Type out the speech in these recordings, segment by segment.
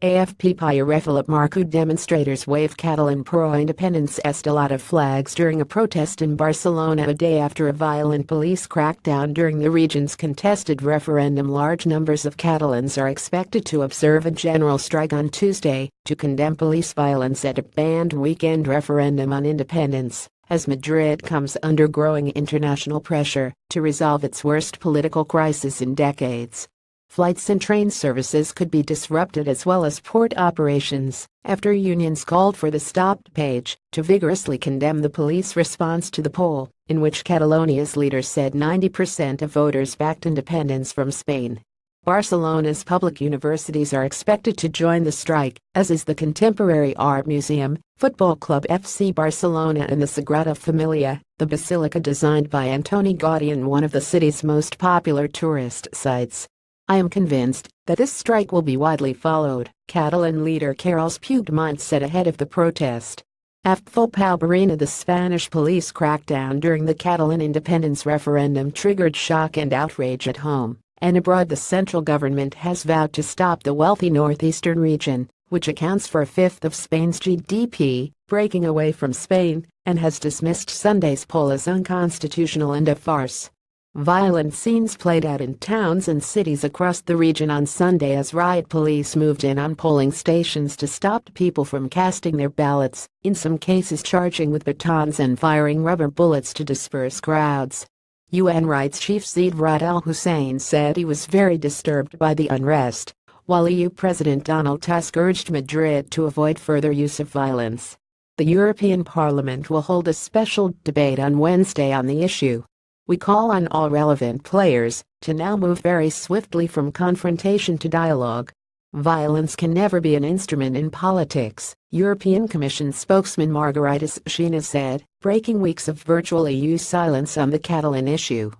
AFP PIERREPHILIPPE MARCOU Demonstrators wave Catalan pro-independence Estelada flags during a protest in Barcelona a day after a violent police crackdown during the region's contested referendum. Large numbers of Catalans are expected to observe a general strike on Tuesday to condemn police violence at a banned weekend referendum on independence, as Madrid comes under growing international pressure to resolve its worst political crisis in decades. Flights and train services could be disrupted as well as port operations after unions called for the Stopped page to vigorously condemn the police response to the poll, in which Catalonia's leaders said 90% of voters backed independence from Spain. Barcelona's public universities are expected to join the strike, as is the Contemporary Art Museum, Football Club FC Barcelona and the Sagrada Familia, the basilica designed by Antoni Gaudí and one of the city's most popular tourist sites. I am convinced that this strike will be widely followed, Catalan leader Carles Puigdemont said ahead of the protest. AFP PIERREPHILIPPE The Spanish police crackdown during the Catalan independence referendum triggered shock and outrage at home and abroad. The central government has vowed to stop the wealthy northeastern region, which accounts for a fifth of Spain's GDP, breaking away from Spain, and has dismissed Sunday's poll as unconstitutional and a farce. Violent scenes played out in towns and cities across the region on Sunday as riot police moved in on polling stations to stop people from casting their ballots, in some cases charging with batons and firing rubber bullets to disperse crowds. UN Rights Chief Zeid Ra'ad Al Hussein said he was very disturbed by the unrest, while EU President Donald Tusk urged Madrid to avoid further use of violence. The European Parliament will hold a special debate on Wednesday on the issue. We call on all relevant players to now move very swiftly from confrontation to dialogue. Violence can never be an instrument in politics, European Commission spokesman Margaritis Schiena said, breaking weeks of virtual EU silence on the Catalan issue.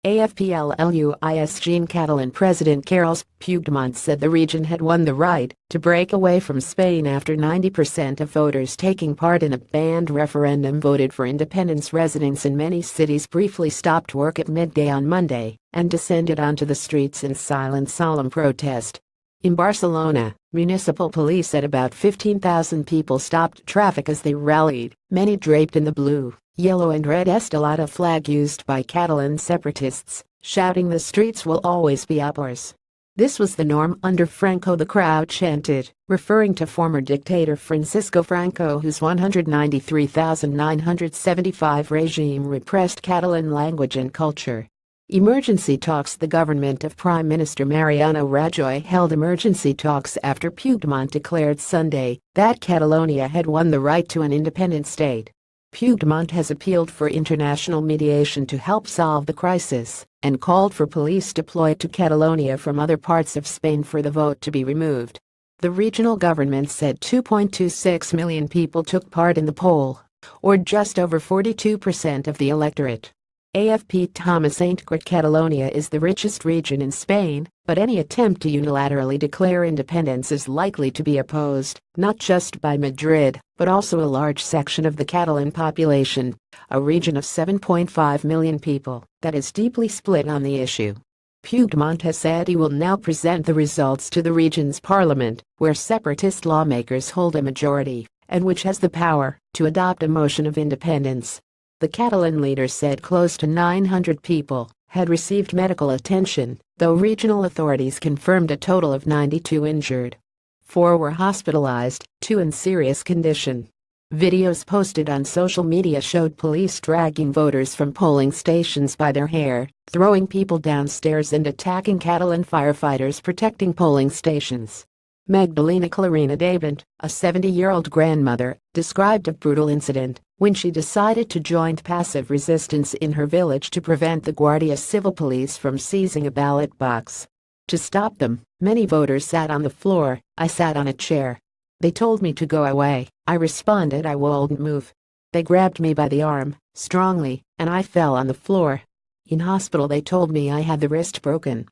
AFP Catalan President Carles Puigdemont said the region had won the right to break away from Spain after 90% of voters taking part in a banned referendum voted for independence. Residents in many cities briefly stopped work at midday on Monday and descended onto the streets in silent solemn protest. In Barcelona, municipal police said about 15,000 people stopped traffic as they rallied, many draped in the blue, yellow and red Estelada flag used by Catalan separatists, shouting "The streets will always be ours." This was the norm under Franco, the crowd chanted, referring to former dictator Francisco Franco, whose 193,975 regime repressed Catalan language and culture. Emergency talks. The government of Prime Minister Mariano Rajoy held emergency talks after Puigdemont declared Sunday that Catalonia had won the right to an independent state. Puigdemont has appealed for international mediation to help solve the crisis and called for police deployed to Catalonia from other parts of Spain for the vote to be removed. The regional government said 2.26 million people took part in the poll, or just over 42% of the electorate. AFP Thomas Ain't Catalonia is the richest region in Spain, but any attempt to unilaterally declare independence is likely to be opposed, not just by Madrid, but also a large section of the Catalan population, a region of 7.5 million people, that is deeply split on the issue. Puigdemont has said he will now present the results to the region's parliament, where separatist lawmakers hold a majority, and which has the power to adopt a motion of independence. The Catalan leader said close to 900 people had received medical attention, though regional authorities confirmed a total of 92 injured. 4 were hospitalized, 2 in serious condition. Videos posted on social media showed police dragging voters from polling stations by their hair, throwing people downstairs and attacking Catalan firefighters protecting polling stations. Magdalena Clarina Dabant, a 70-year-old grandmother, described a brutal incident when she decided to join passive resistance in her village to prevent the Guardia Civil police from seizing a ballot box. To stop them, many voters sat on the floor. I sat on a chair. They told me to go away. I responded I wouldn't move. They grabbed me by the arm, strongly, and I fell on the floor. In hospital they told me I had the wrist broken.